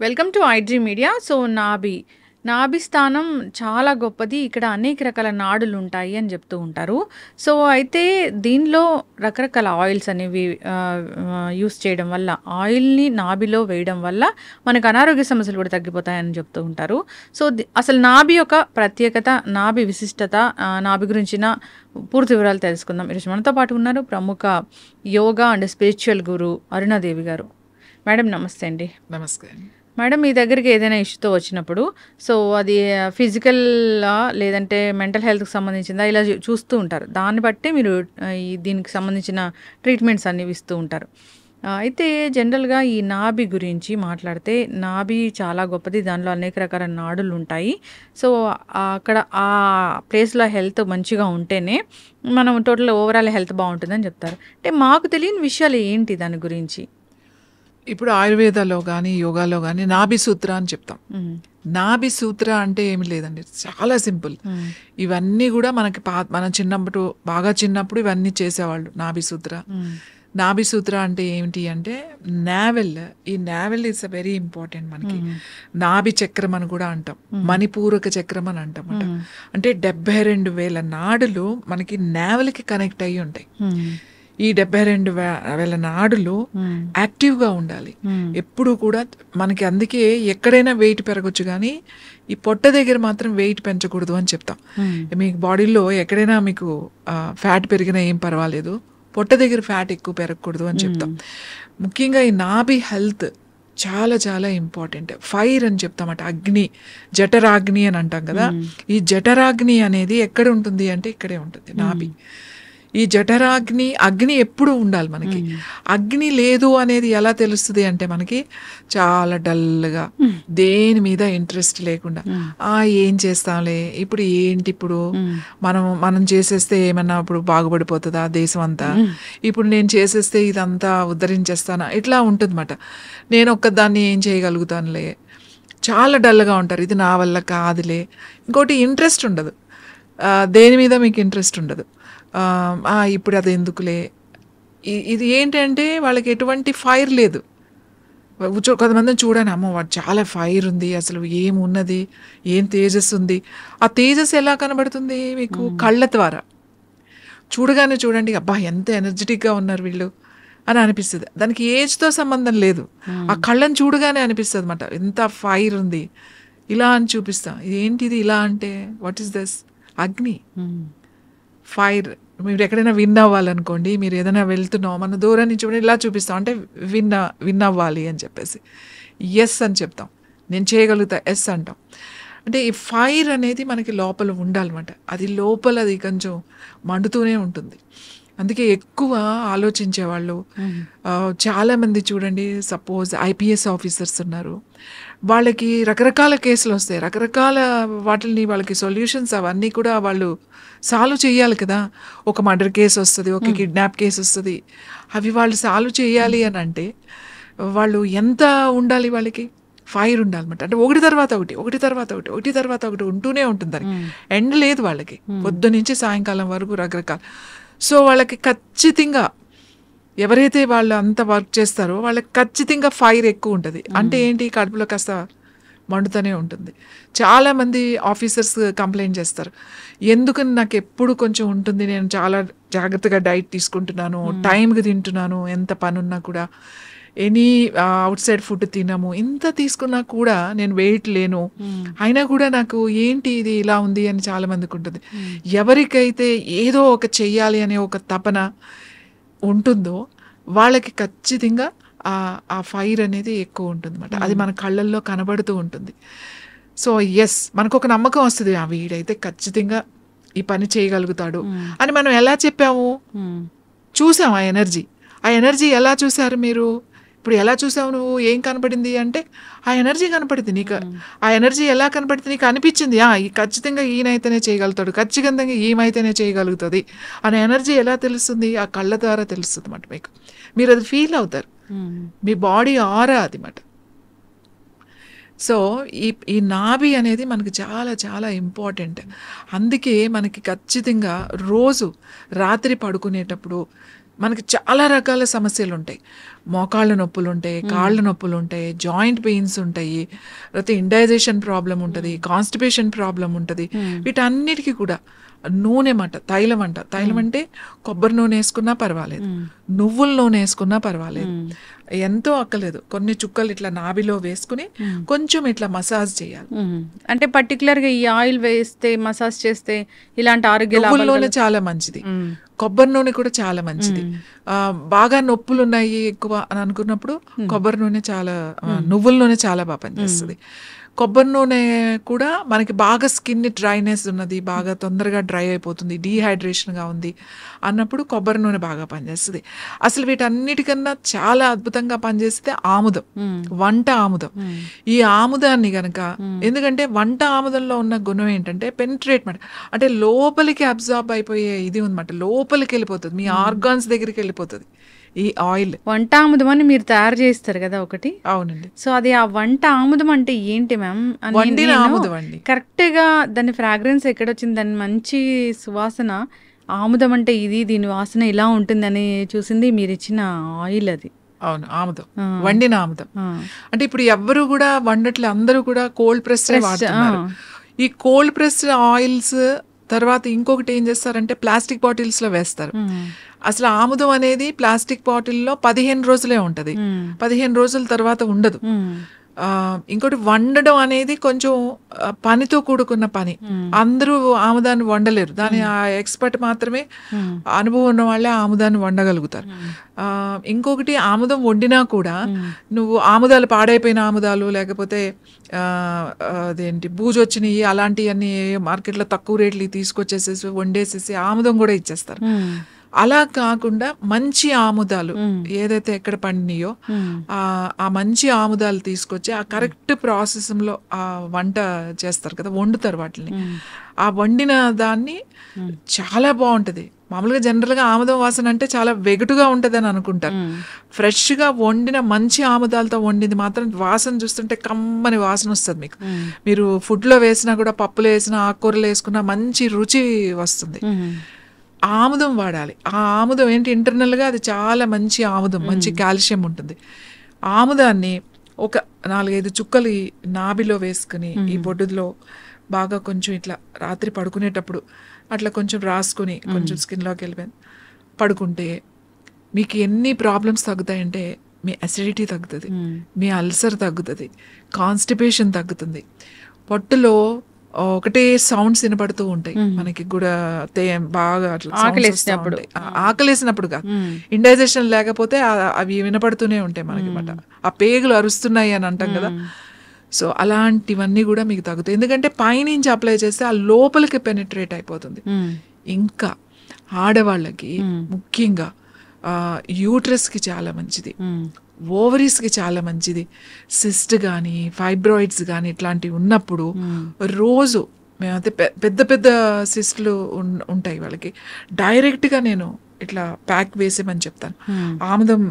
Welcome to iDream media. So నాభి స్థానం చాలా గొప్పది. ఇక్కడ అనేక రకాల నాడులు ఉంటాయి అని చెప్తూ ఉంటారు. సో అయితే దీనిలో రకరకాల ఆయిల్స్ అనేవి యూస్ చేయడం వల్ల, ఆయిల్ని నాభిలో వేయడం వల్ల మనకు అనారోగ్య సమస్యలు కూడా తగ్గిపోతాయని చెప్తూ ఉంటారు. సో అసలు నాభి యొక్క ప్రత్యేకత, నాభి విశిష్టత, నాభి గురించిన పూర్తి వివరాలు తెలుసుకుందాం. ఈరోజు మనతో పాటు ఉన్నారు ప్రముఖ యోగా అండ్ స్పిరిచువల్ గురు అరుణాదేవి గారు. మేడం నమస్తే అండి. నమస్తే. మేడం, మీ దగ్గరికి ఏదైనా ఇష్యూతో వచ్చినప్పుడు సో అది ఫిజికల్ లేదంటే మెంటల్ హెల్త్కి సంబంధించిందా ఇలా చూస్తూ ఉంటారు. దాన్ని బట్టి మీరు దీనికి సంబంధించిన ట్రీట్మెంట్స్ అన్ని ఇస్తూ ఉంటారు. అయితే జనరల్గా ఈ నాభి గురించి మాట్లాడితే, నాభి చాలా గొప్పది. దానిలో అనేక రకాల నాడులు ఉంటాయి. సో అక్కడ ఆ ప్లేస్లో హెల్త్ మంచిగా ఉంటేనే మనం టోటల్ ఓవరాల్ హెల్త్ బాగుంటుందని చెప్తారు. అంటే మాకు తెలియని విషయాలు ఏంటి దాని గురించి? ఇప్పుడు ఆయుర్వేదాలో కానీ యోగాలో కానీ నాభి సూత్ర అని చెప్తాం. నాభి సూత్ర అంటే ఏమి లేదండి, చాలా సింపుల్. ఇవన్నీ కూడా మనకి మనం చిన్నప్పుడు, బాగా చిన్నప్పుడు ఇవన్నీ చేసేవాళ్ళు. నాభి సూత్ర అంటే ఏమిటి అంటే నావెల్. ఈ navel is a very important మనకి. నాభి చక్రం అని కూడా అంటాం, మణిపూరక చక్రం అని అంటాం. అంటే 72,000 నాడులు మనకి నావెల్కి కనెక్ట్ అయ్యి ఉంటాయి. ఈ 72,000 నాడులు యాక్టివ్గా ఉండాలి ఎప్పుడు కూడా మనకి. అందుకే ఎక్కడైనా వెయిట్ పెరగచ్చు, కానీ ఈ పొట్ట దగ్గర మాత్రం వెయిట్ పెంచకూడదు అని చెప్తాం. మీకు బాడీలో ఎక్కడైనా మీకు ఫ్యాట్ పెరిగినా ఏం పర్వాలేదు, పొట్ట దగ్గర ఫ్యాట్ ఎక్కువ పెరగకూడదు అని చెప్తాం. ముఖ్యంగా ఈ నాభి హెల్త్ చాలా చాలా ఇంపార్టెంట్. ఫైర్ అని చెప్తామట, అగ్ని, జఠరాగ్ని అని అంటాం కదా. ఈ జఠరాగ్ని అనేది ఎక్కడ ఉంటుంది అంటే ఇక్కడే ఉంటుంది, నాభి. ఈ అగ్ని ఎప్పుడు ఉండాలి మనకి. అగ్ని లేదు అనేది ఎలా తెలుస్తుంది అంటే మనకి చాలా డల్గా, దేని మీద ఇంట్రెస్ట్ లేకుండా, ఏం చేస్తాంలే, ఇప్పుడు ఏంటి, ఇప్పుడు మనం చేసేస్తే ఏమన్నా ఇప్పుడు బాగుపడిపోతుందా దేశం అంతా, ఇప్పుడు నేను చేసేస్తే ఇదంతా ఉద్ధరించేస్తానా, ఇట్లా ఉంటుందన్నమాట. నేను ఒక్కదాన్ని ఏం చేయగలుగుతానులే, చాలా డల్గా ఉంటారు. ఇది నా వల్ల కాదులే. ఇంకోటి ఇంట్రెస్ట్ ఉండదు, దేని మీద మీకు ఇంట్రెస్ట్ ఉండదు. ఇప్పుడు అది ఎందుకులే. ఇది ఏంటంటే వాళ్ళకి ఎటువంటి ఫైర్ లేదు. కొంతమందిని చూడండి, అమ్మ వాడు చాలా ఫైర్ ఉంది, అసలు ఏమున్నది, ఏం తేజస్ ఉంది. ఆ తేజస్ ఎలా కనబడుతుంది మీకు? కళ్ళ ద్వారా చూడగానే చూడండి, అబ్బా ఎంత ఎనర్జెటిక్గా ఉన్నారు వీళ్ళు అని అనిపిస్తుంది. దానికి ఏజ్తో సంబంధం లేదు, ఆ కళ్ళని చూడగానే అనిపిస్తుంది అన్నమాట, ఎంత ఫైర్ ఉంది, ఇలా అని చూపిస్తాం. ఏంటిది ఇలా అంటే, వాట్ ఈస్ దిస్? అగ్ని, ఫైర్. మీరు ఎక్కడైనా విన్ అవ్వాలనుకోండి, మీరు ఏదైనా వెళ్తున్నాం, మన దూరం నుంచి చూడండి ఇలా చూపిస్తాం, అంటే విన్ అవ్వాలి అని చెప్పేసి ఎస్ అని చెప్తాం. నేను చేయగలుగుతా, ఎస్ అంటాం. అంటే ఈ ఫైర్ అనేది మనకి లోపల ఉండాలన్నమాట. అది లోపల అది కొంచెం మండుతూనే ఉంటుంది. అందుకే ఎక్కువ ఆలోచించేవాళ్ళు చాలామంది చూడండి, సపోజ్ ఐపీఎస్ ఆఫీసర్స్ ఉన్నారు, వాళ్ళకి రకరకాల కేసులు వస్తాయి, రకరకాల వాటిని వాళ్ళకి సొల్యూషన్స్ అవన్నీ కూడా వాళ్ళు సాల్వ్ చేయాలి కదా. ఒక మర్డర్ కేసు వస్తుంది, ఒక కిడ్నాప్ కేసు వస్తుంది, అవి వాళ్ళు సాల్వ్ చేయాలి అని అంటే వాళ్ళు ఎంత ఉండాలి, వాళ్ళకి ఫైర్ ఉండాలన్నమాట. అంటే ఒకటి తర్వాత ఒకటి ఉంటూనే ఉంటుంది, దానికి ఎండ్ లేదు వాళ్ళకి, పొద్దు నుంచి సాయంకాలం వరకు రకరకాల. సో వాళ్ళకి ఖచ్చితంగా ఎవరైతే వాళ్ళు అంత వర్క్ చేస్తారో వాళ్ళకి ఖచ్చితంగా ఫైర్ ఎక్కువ ఉంటుంది. అంటే ఏంటి, కడుపులో కాస్త మండుతూనే ఉంటుంది. చాలామంది ఆఫీసర్స్ కంప్లైంట్ చేస్తారు, ఎందుకని నాకు ఎప్పుడు కొంచెం ఉంటుంది, నేను చాలా జాగ్రత్తగా డైట్ తీసుకుంటున్నాను, టైంకి తింటున్నాను, ఎంత పని ఉన్నా కూడా, ఎనీ అవుట్ సైడ్ ఫుడ్ తినము, ఇంత తీసుకున్నా కూడా నేను వెయిట్ లేను, అయినా కూడా నాకు ఏంటి ఇది ఇలా ఉంది అని చాలామందికి ఉంటుంది. ఎవరికైతే ఏదో ఒక చెయ్యాలి అనే ఒక తపన ఉంటుందో వాళ్ళకి ఖచ్చితంగా ఆ ఫైర్ అనేది ఎక్కువ ఉంటుంది అన్నమాట. అది మన కళ్ళల్లో కనబడుతూ ఉంటుంది. సో ఎస్, మనకు ఒక నమ్మకం వస్తుంది, వీడైతే ఖచ్చితంగా ఈ పని చేయగలుగుతాడు అని. మనం ఎలా చెప్పాము, చూసాం ఆ ఎనర్జీ ఎలా చూసారు మీరు? ఇప్పుడు ఎలా చూసావు నువ్వు, ఏం కనపడింది అంటే ఆ ఎనర్జీ కనపడింది నీకు. ఆ ఎనర్జీ ఎలా కనపడింది నీకు? అనిపించింది ఖచ్చితంగా ఈయనైతేనే చేయగలుగుతాడు, ఖచ్చితంగా ఈమైతేనే చేయగలుగుతుంది అనే ఎనర్జీ ఎలా తెలుస్తుంది? ఆ కళ్ళ ద్వారా తెలుస్తుంది అన్నమాట. మీరు అది ఫీల్ అవుతారు, మీ బాడీ ఆరా అది మాట. సో ఈ నాభి అనేది మనకి చాలా చాలా ఇంపార్టెంట్. అందుకే మనకి ఖచ్చితంగా రోజు రాత్రి పడుకునేటప్పుడు మనకి చాలా రకాల సమస్యలు ఉంటాయి. మోకాళ్ళ నొప్పులు ఉంటాయి, కాళ్ళ నొప్పులు ఉంటాయి, జాయింట్ పెయిన్స్ ఉంటాయి, తర్వాత ఇండైజేషన్ ప్రాబ్లం ఉంటుంది, కాన్స్టిపేషన్ ప్రాబ్లం ఉంటుంది. వీటన్నిటికీ కూడా నూనె తైలం అంటే కొబ్బరి నూనె వేసుకున్నా పర్వాలేదు, నువ్వుల నూనె వేసుకున్నా పర్వాలేదు, ఎంతో అక్కలేదు, కొన్ని చుక్కలు ఇట్లా నాభిలో వేసుకుని కొంచెం ఇట్లా మసాజ్ చేయాలి. అంటే పర్టికులర్ గా ఈ ఆయిల్ వేస్తే మసాజ్ చేస్తే ఇలాంటి ఆరోగ్య నువ్వుల నూనె చాలా మంచిది, కొబ్బరి నూనె కూడా చాలా మంచిది. బాగా నొప్పులు ఉన్నాయి ఎక్కువ అని అనుకున్నప్పుడు కొబ్బరి నూనె నువ్వుల నూనె చాలా బాగా పనిచేస్తుంది. కొబ్బరి నూనె కూడా మనకి బాగా స్కిన్ డ్రైనెస్ ఉన్నది, బాగా తొందరగా డ్రై అయిపోతుంది, డీహైడ్రేషన్గా ఉంది అన్నప్పుడు కొబ్బరి నూనె బాగా పనిచేస్తుంది. అసలు వీటన్నిటికన్నా చాలా అద్భుతంగా పనిచేస్తే ఆముదం, వంట ఆముదం. ఈ ఆముదాన్ని గనక, ఎందుకంటే వంట ఆముదంలో ఉన్న గుణం ఏంటంటే పెనిట్రేట్మెంట్, అంటే లోపలికి అబ్జార్బ్ అయిపోయే ఇది ఉందన్నమాట, లోపలికి వెళ్ళిపోతుంది, మీ ఆర్గాన్స్ దగ్గరికి వెళ్ళిపోతుంది ఈ ఆయిల్. వంట ఆముదం అని మీరు తయారు చేస్తారు కదా ఒకటి? అవునండి. సో అది ఆ వంట ఆముదం అంటే ఏంటి మ్యామ్? వండిన ఆముదం అండి. కరెక్ట్ గా దాని ఫ్రాగ్రెన్స్ ఎక్కడొచ్చింది, దాని మంచి సువాసన, ఆముదం అంటే దీని వాసన ఇలా ఉంటుందని చూసింది మీరు ఇచ్చిన ఆయిల్ అది. అవును, ఆముదం, వండిన ఆముదం. అంటే ఇప్పుడు ఎవ్వరు కూడా వండట్లే, అందరూ కూడా కోల్డ్ ప్రెస్ వాడుతున్నారు. ఈ కోల్డ్ ప్రెస్ ఆయిల్స్ తర్వాత ఇంకొకటి ఏం చేస్తారంటే ప్లాస్టిక్ బాటిల్స్ లో వేస్తారు. అసలు ఆముదం అనేది ప్లాస్టిక్ బాటిల్లో 15 రోజులే ఉంటది, 15 రోజుల తర్వాత ఉండదు. ఇంకోటి వండడం అనేది కొంచెం పనితో కూడుకున్న పని, అందరూ ఆముదాన్ని వండలేరు, దాని ఆ ఎక్స్పర్ట్ మాత్రమే, అనుభవం ఉన్న వాళ్ళే ఆముదాన్ని వండగలుగుతారు. ఇంకొకటి ఆముదం వండినా కూడా నువ్వు ఆముదాలు పాడైపోయిన ఆముదాలు, లేకపోతే అదేంటి బూజు వచ్చినాయి అలాంటివన్నీ మార్కెట్లో తక్కువ రేట్లు తీసుకొచ్చేసేసి వండేసేసి ఆముదం కూడా ఇచ్చేస్తారు. అలా కాకుండా మంచి ఆముదాలు ఏదైతే ఎక్కడ పండినాయో ఆ మంచి ఆముదాలు తీసుకొచ్చి ఆ కరెక్ట్ ప్రాసెస్లో ఆ వంట చేస్తారు కదా, వండుతారు వాటిని. ఆ వండిన దాన్ని చాలా బాగుంటది. మామూలుగా జనరల్గా ఆముదం వాసన అంటే చాలా వెగటుగా ఉంటుంది అని అనుకుంటారు. ఫ్రెష్గా వండిన మంచి ఆముదాలతో వండింది మాత్రం వాసన చూస్తుంటే కమ్మని వాసన వస్తుంది మీకు. మీరు ఫుడ్లో వేసినా కూడా, పప్పులో వేసినా, ఆకుకూరలు వేసుకున్నా మంచి రుచి వస్తుంది. ఆముదం వాడాలి. ఆ ఆముదం ఏంటి, ఇంటర్నల్గా అది చాలా మంచి ఆముదం, మంచి కాల్షియం ఉంటుంది. ఆముదాన్ని ఒక 4-5 చుక్కలు ఈ నాభిలో వేసుకుని ఈ బొడ్డులో బాగా కొంచెం ఇట్లా రాత్రి పడుకునేటప్పుడు అట్లా కొంచెం రాసుకుని కొంచెం స్కిన్లోకి వెళ్ళిపోయి పడుకుంటే మీకు ఎన్ని ప్రాబ్లమ్స్ తగ్గుతాయంటే, మీ అసిడిటీ తగ్గుతుంది, మీ అల్సర్ తగ్గుతుంది, కాన్స్టిపేషన్ తగ్గుతుంది. పొట్టులో ఒకటే సౌండ్స్ వినపడుతూ ఉంటాయి మనకి కూడా, బాగా అట్లా ఆకలేసినప్పుడు కాదు, ఇండైజెషన్ లేకపోతే అవి వినపడుతూనే ఉంటాయి మనకి మాట, ఆ పేగులు అరుస్తున్నాయి అని అంటాం కదా. సో అలాంటివన్నీ కూడా మీకు తగ్గుతాయి, ఎందుకంటే పైనుంచి అప్లై చేస్తే ఆ లోపలికి పెనిట్రేట్ అయిపోతుంది. ఇంకా ఆడవాళ్ళకి ముఖ్యంగా యూట్రస్కి చాలా మంచిది, ఓవరీస్కి చాలా మంచిది. సిస్ట్ కానీ ఫైబ్రాయిడ్స్ కానీ ఇట్లాంటివి ఉన్నప్పుడు రోజు మేమైతే పెద్ద పెద్ద సిస్ట్లు ఉంటాయి వాళ్ళకి, డైరెక్ట్గా నేను ఇట్లా ప్యాక్ వేసేమని చెప్తాను. ఆముదం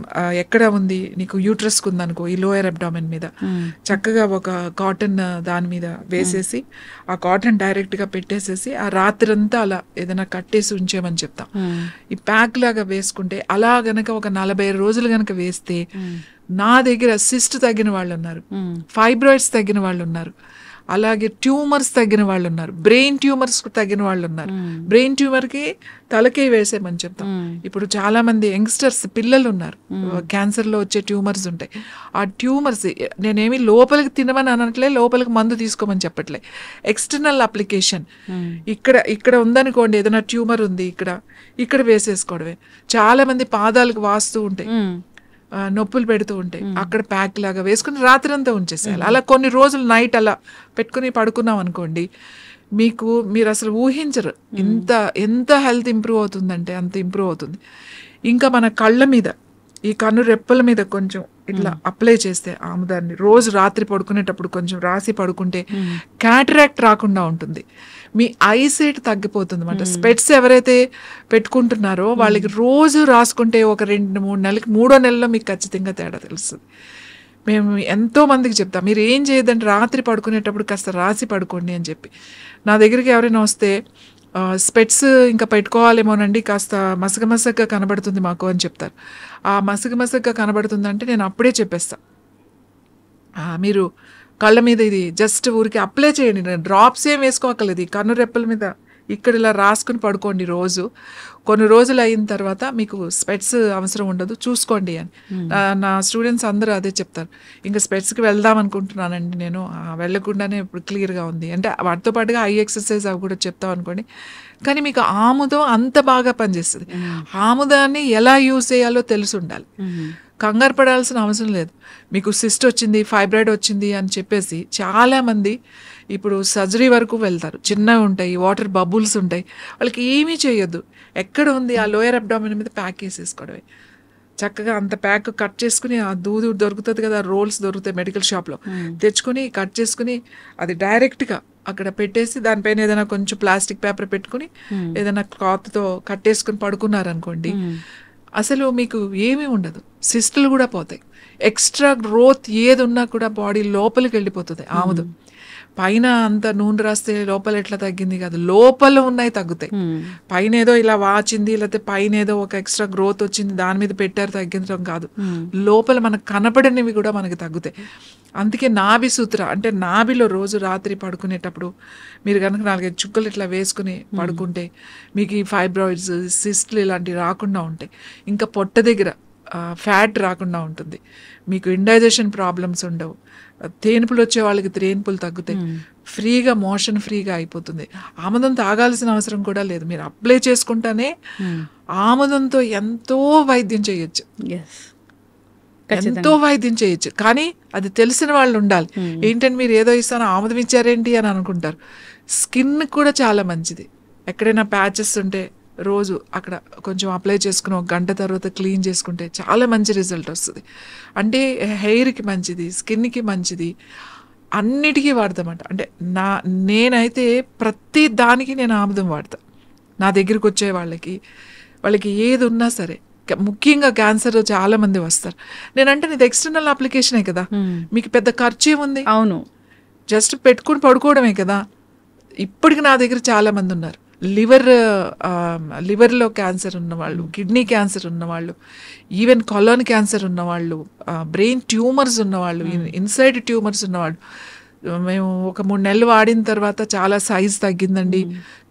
ఎక్కడ ఉంది నీకు, యూట్రస్కి ఉందనుకో, ఈ లోయర్ అబ్డామెన్ మీద చక్కగా ఒక కాటన్ దాని మీద వేసేసి ఆ కాటన్ డైరెక్ట్గా పెట్టేసేసి ఆ రాత్రంతా అలా ఏదైనా కట్టేసి ఉంచేమని చెప్తాం. ఈ ప్యాక్ లాగా వేసుకుంటే అలా గనక ఒక 40 రోజులు గనక వేస్తే, నా దగ్గర సిస్ట్ తగ్గిన వాళ్ళు ఉన్నారు, ఫైబ్రాయిడ్స్ తగ్గిన వాళ్ళు ఉన్నారు, అలాగే ట్యూమర్స్ తగ్గిన వాళ్ళు ఉన్నారు, బ్రెయిన్ ట్యూమర్స్ తగ్గిన వాళ్ళు ఉన్నారు. బ్రెయిన్ ట్యూమర్కి తలకే వేసేమని చెప్తాం. ఇప్పుడు చాలా మంది యంగ్స్టర్స్ పిల్లలు ఉన్నారు, క్యాన్సర్లో వచ్చే ట్యూమర్స్ ఉంటాయి. ఆ ట్యూమర్స్ నేనేమి లోపలికి తినమని అనట్లే, లోపలికి మందు తీసుకోమని చెప్పట్లే, ఎక్స్టర్నల్ అప్లికేషన్. ఇక్కడ ఉందనుకోండి, ఏదైనా ట్యూమర్ ఉంది ఇక్కడ వేసేసుకోవడమే. చాలా మంది పాదాలకు వాస్తూ ఉంటాయి, నొప్పులు పెడుతూ ఉంటాయి, అక్కడ ప్యాక్ లాగా వేసుకుని రాత్రంతా ఉంచేసేయాలి. అలా కొన్ని రోజులు నైట్ అలా పెట్టుకుని పడుకున్నాం అనుకోండి, మీరు అసలు ఊహించరు ఎంత హెల్త్ ఇంప్రూవ్ అవుతుందంటే అంత ఇంప్రూవ్ అవుతుంది. ఇంకా మన కళ్ళ మీద, ఈ కన్ను రెప్పల మీద కొంచెం ఇట్లా అప్లై చేస్తే ఆముదాన్ని రోజు రాత్రి పడుకునేటప్పుడు కొంచెం రాసి పడుకుంటే క్యాటరాక్ట్ రాకుండా ఉంటుంది, మీ ఐసైట్ తగ్గిపోతుంది అన్నమాట. స్పెట్స్ ఎవరైతే పెట్టుకుంటున్నారో వాళ్ళకి రోజు రాసుకుంటే ఒక 2-3 నెలలకి, 3వ నెలలో మీకు ఖచ్చితంగా తేడా తెలుస్తుంది. మేము ఎంతో మందికి చెప్తాం, మీరు ఏం చేయదంటే రాత్రి పడుకునేటప్పుడు కాస్త రాసి పడుకోండి అని చెప్పి. నా దగ్గరికి ఎవరైనా వస్తే స్పెట్స్ ఇంకా పెట్టుకోవాలేమోనండి, కాస్త మసగమసగ్గా కనబడుతుంది మాకు అని చెప్తారు. ఆ మసగమసగ్గా కనబడుతుందంటే నేను అప్పుడే చెప్పేస్తా, మీరు కళ్ళ మీద ఇది జస్ట్ ఊరికి అప్లై చేయండి, డ్రాప్స్ ఏం వేసుకోక్కర్లేదు, ఈ కన్ను రెప్పల మీద ఇక్కడ ఇలా రాసుకుని పడుకోండి రోజు. కొన్ని రోజులు అయిన తర్వాత మీకు స్పెట్స్ అవసరం ఉండదు, చూసుకోండి అని. నా స్టూడెంట్స్ అందరూ అదే చెప్తారు. ఇంకా స్పెట్స్కి వెళ్దాం అనుకుంటున్నానండి నేను, వెళ్ళకుండానే ఇప్పుడు క్లియర్గా ఉంది అంటే. వాటితో పాటుగా ఐ ఎక్సర్సైజ్ అవి కూడా చెప్తాం అనుకోండి. కానీ మీకు ఆముదం అంత బాగా పనిచేస్తుంది. ఆముదాన్ని ఎలా యూజ్ చేయాలో తెలిసి ఉండాలి. కంగారు పడాల్సిన అవసరం లేదు. మీకు సిస్ట్ వచ్చింది, ఫైబ్రాయిడ్ వచ్చింది అని చెప్పేసి చాలామంది ఇప్పుడు సర్జరీ వరకు వెళ్తారు. చిన్నవి ఉంటాయి, వాటర్ బబుల్స్ ఉంటాయి, వాళ్ళకి ఏమీ చేయొద్దు. ఎక్కడ ఉంది ఆ లోయర్ అబ్డామిన్ మీద ప్యాక్ వేసేసుకోవడమే. చక్కగా అంత ప్యాక్ కట్ చేసుకుని, ఆ దూదు దొరుకుతుంది కదా, రోల్స్ దొరుకుతాయి మెడికల్ షాప్లో, తెచ్చుకుని కట్ చేసుకుని అది డైరెక్ట్గా అక్కడ పెట్టేసి దానిపైన ఏదైనా కొంచెం ప్లాస్టిక్ పేపర్ పెట్టుకుని ఏదైనా క్లాత్తో కట్టేసుకుని పడుకున్నారనుకోండి, అసలు మీకు ఏమీ ఉండదు. సిస్టులు కూడా పోతాయి. ఎక్స్ట్రా గ్రోత్ ఏది ఉన్నా కూడా బాడీ లోపలికి వెళ్ళిపోతుంది. ఆముదం పైన అంత నూనె రాస్తే లోపల ఎట్లా తగ్గింది కాదు, లోపల ఉన్నాయి తగ్గుతాయి. పైన ఏదో ఇలా వాచింది, లేకపోతే పైన ఏదో ఒక ఎక్స్ట్రా గ్రోత్ వచ్చింది దాని మీద పెట్టారు తగ్గించడం కాదు, లోపల మనకు కనపడనివి కూడా మనకి తగ్గుతాయి. అందుకే నాభి సూత్ర అంటే నాభిలో రోజు రాత్రి పడుకునేటప్పుడు మీరు కనుక 4-5 చుక్కలు ఇట్లా వేసుకుని పడుకుంటే మీకు ఈ ఫైబ్రాయిడ్స్, సిస్ట్లు ఇలాంటివి రాకుండా ఉంటాయి. ఇంకా పొట్ట దగ్గర ఫ్యాట్ రాకుండా ఉంటుంది. మీకు ఇండైజెషన్ ప్రాబ్లమ్స్ ఉండవు. తేనుపులు వచ్చే వాళ్ళకి తేనుపులు తగ్గుతాయి. ఫ్రీగా మోషన్ ఫ్రీగా అయిపోతుంది. ఆముదం తాగాల్సిన అవసరం కూడా లేదు. మీరు అప్లై చేసుకుంటానే ఆముదంతో ఎంతో వైద్యం చేయొచ్చు, ఎంతో వైద్యం చేయొచ్చు. కానీ అది తెలిసిన వాళ్ళు ఉండాలి. ఏంటంటే మీరు ఏదో ఇస్తాను ఆముదం ఇచ్చారేంటి అని అనుకుంటారు. స్కిన్ కూడా చాలా మంచిది. ఎక్కడైనా ప్యాచెస్ ఉంటే రోజు అక్కడ కొంచెం అప్లై చేసుకుని 1 గంట తర్వాత క్లీన్ చేసుకుంటే చాలా మంచి రిజల్ట్ వస్తుంది. అంటే హెయిర్కి మంచిది, స్కిన్కి మంచిది, అన్నిటికీ వాడతామంట. అంటే నేనైతే ప్రతి దానికి నేను ఆముదం వాడతా. నా దగ్గరికి వచ్చే వాళ్ళకి ఏది ఉన్నా సరే, ముఖ్యంగా క్యాన్సర్ చాలా మంది వస్తారు. నేనంటే ఇది ఎక్స్టర్నల్ అప్లికేషనే కదా, మీకు పెద్ద ఖర్చు ఏముంది? అవును, జస్ట్ పెట్టుకుని పడుకోవడమే కదా. ఇప్పటికి నా దగ్గర చాలా మంది ఉన్నారు. లివర్లో క్యాన్సర్ ఉన్నవాళ్ళు, కిడ్నీ క్యాన్సర్ ఉన్నవాళ్ళు, ఈవెన్ కొలాన్ క్యాన్సర్ ఉన్నవాళ్ళు, బ్రెయిన్ ట్యూమర్స్ ఉన్నవాళ్ళు, ఇన్సైడ్ ట్యూమర్స్ ఉన్నవాళ్ళు. మేము ఒక 3 నెలలు వాడిన తర్వాత చాలా సైజ్ తగ్గిందండి,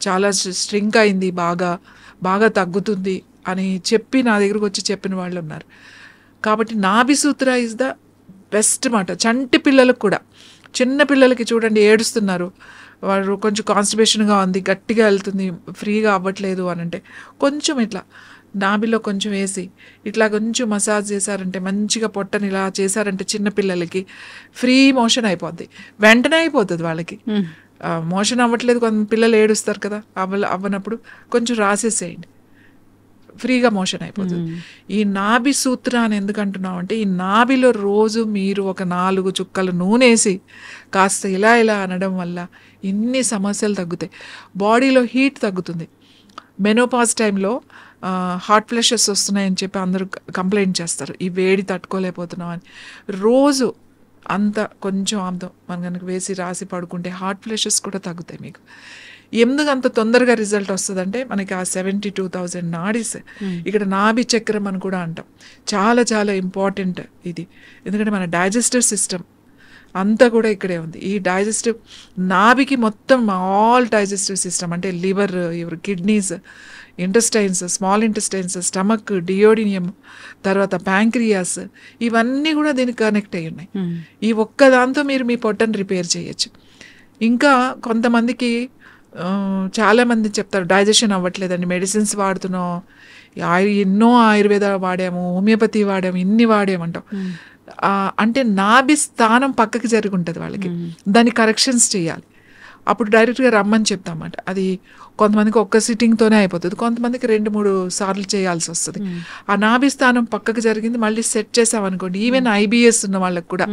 చాలా స్ట్రింక్ అయింది, బాగా తగ్గుతుంది అని చెప్పి నా దగ్గరకు వచ్చి చెప్పిన వాళ్ళు ఉన్నారు. కాబట్టి నాభి సూత్ర ఈజ్ ద బెస్ట్ మాట. చంటి పిల్లలకు కూడా, చిన్న పిల్లలకి చూడండి ఏడుస్తున్నారు, వాడు కొంచెం కాన్స్టిపేషన్గా ఉంది, గట్టిగా వెళ్తుంది, ఫ్రీగా అవ్వట్లేదు అని అంటే కొంచెం ఇట్లా నాభిలో కొంచెం వేసి ఇట్లా కొంచెం మసాజ్ చేశారంటే, మంచిగా పొట్టని ఇలా చేశారంటే చిన్నపిల్లలకి ఫ్రీ మోషన్ అయిపోద్ది. వెంటనే అయిపోతుంది వాళ్ళకి. మోషన్ అవ్వట్లేదు, కొంత పిల్లలు ఏడుస్తారు కదా, అవ్వనప్పుడు కొంచెం రాసేసేయండి, ఫ్రీగా మోషన్ అయిపోతుంది. ఈ నాభి సూత్ర అని ఎందుకు అంటున్నాం అంటే, ఈ నాభిలో రోజు మీరు ఒక 4 చుక్కలు నూనె వేసి కాస్త ఇలా అనడం వల్ల ఇన్ని సమస్యలు తగ్గుతాయి. బాడీలో హీట్ తగ్గుతుంది. మెనోపాజ్ టైంలో హాట్ ఫ్లషెస్ వస్తున్నాయని చెప్పి అందరూ కంప్లైంట్ చేస్తారు, ఈ వేడి తట్టుకోలేకపోతున్నాం అని. రోజు అంత కొంచెం ఆముదం మనం కనుక వేసి రాసి పడుకుంటే హాట్ ఫ్లషెస్ కూడా తగ్గుతాయి మీకు. ఎందుకు అంత తొందరగా రిజల్ట్ వస్తుందంటే, మనకి ఆ 72,000 నాడీస్, ఇక్కడ నాభి చక్రం అని కూడా అంటాం, చాలా చాలా ఇంపార్టెంట్ ఇది. ఎందుకంటే మన డైజెస్టివ్ సిస్టమ్ అంతా కూడా ఇక్కడే ఉంది. ఈ డైజెస్టివ్ నాభికి మొత్తం ఆల్ డైజెస్టివ్ సిస్టమ్ అంటే liver, kidneys, intestines, small intestines, stomach, duodenum, తర్వాత ప్యాంక్రియాస్, ఇవన్నీ కూడా దీనికి కనెక్ట్ అయ్యి ఉన్నాయి. ఈ ఒక్క దాంతో మీరు మీ పొట్టను రిపేర్ చేయొచ్చు. ఇంకా కొంతమందికి చాలామంది చెప్తారు డైజెషన్ అవ్వట్లేదండి, మెడిసిన్స్ వాడుతున్నాం, ఎన్నో ఆయుర్వేద వాడాము, హోమియోపతి వాడాము, ఇన్ని వాడామంటాం. అంటే నాభి స్థానం పక్కకి జరిగి ఉంటుంది వాళ్ళకి, దాన్ని కరెక్షన్స్ చేయాలి. అప్పుడు డైరెక్ట్గా రమ్మని చెప్తామన్నమాట. అది కొంతమందికి ఒక్క సిట్టింగ్తోనే అయిపోతుంది, కొంతమందికి 2-3 సార్లు చేయాల్సి వస్తుంది. ఆ నాభి స్థానం పక్కకు జరిగింది మళ్ళీ సెట్ చేసామనుకోండి, ఈవెన్ ఐబిఎస్ ఉన్న వాళ్ళకి కూడా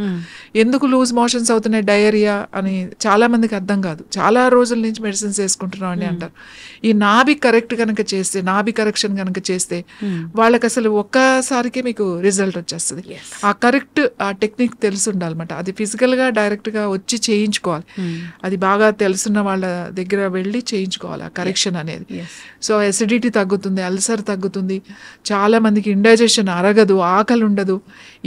ఎందుకు లూజ్ మోషన్స్ అవుతున్నాయి, డయేరియా అని చాలా మందికి అర్థం కాదు. చాలా రోజుల నుంచి మెడిసిన్స్ వేసుకుంటున్నాం అని అంటారు. ఈ నాభి కరెక్ట్ కనుక చేస్తే, నాభి కరెక్షన్ కనుక చేస్తే వాళ్ళకి అసలు ఒక్కసారికే మీకు రిజల్ట్ వచ్చేస్తుంది. ఆ కరెక్ట్ ఆ టెక్నిక్ తెలిసి ఉండాలన్నమాట. అది ఫిజికల్గా డైరెక్ట్గా వచ్చి చేయించుకోవాలి. అది బాగా తెలుసున్న వాళ్ళ దగ్గర వెళ్ళి చేయించుకోవాలి. కరెక్షన్ అనేది. ఎస్. సో ఎసిడిటీ తగ్గుతుంది, అల్సర్ తగ్గుతుంది, చాలా మందికి ఇండైజెషన్ అరగదు, ఆకలి ఉండదు,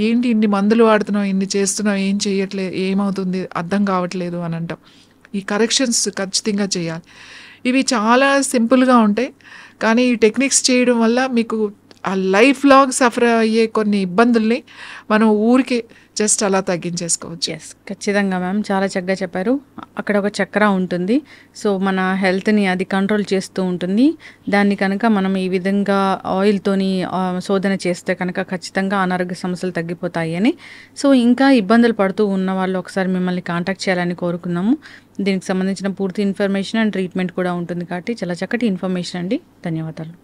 ఏంటి ఇన్ని మందులు వాడుతున్నావు, ఇన్ని చేస్తున్నావు, ఏం చేయట్లేదు, ఏమవుతుంది అర్థం కావట్లేదు అని అంటాం. ఈ కరెక్షన్స్ ఖచ్చితంగా చేయాలి. ఇవి చాలా సింపుల్గా ఉంటాయి, కానీ ఈ టెక్నిక్స్ చేయడం వల్ల మీకు ఆ లైఫ్ లాంగ్ సఫర్ అయ్యే కొన్ని ఇబ్బందుల్ని మనం ఊరికే జస్ట్ అలా తగ్గించేసుకోవచ్చు. ఎస్, ఖచ్చితంగా మ్యామ్, చాలా చక్కగా చెప్పారు. అక్కడ ఒక చక్ర ఉంటుంది, సో మన హెల్త్ని అది కంట్రోల్ చేస్తూ ఉంటుంది. దాన్ని కనుక మనం ఈ విధంగా ఆయిల్తోని శోధన చేస్తే కనుక ఖచ్చితంగా అనారోగ్య సమస్యలు తగ్గిపోతాయి అని. సో ఇంకా ఇబ్బందులు పడుతూ ఉన్న వాళ్ళు ఒకసారి మిమ్మల్ని కాంటాక్ట్ చేయాలని కోరుకున్నాము. దీనికి సంబంధించిన పూర్తి ఇన్ఫర్మేషన్ అండ్ ట్రీట్మెంట్ కూడా ఉంటుంది కాబట్టి చాలా చక్కటి ఇన్ఫర్మేషన్ అండి. ధన్యవాదాలు.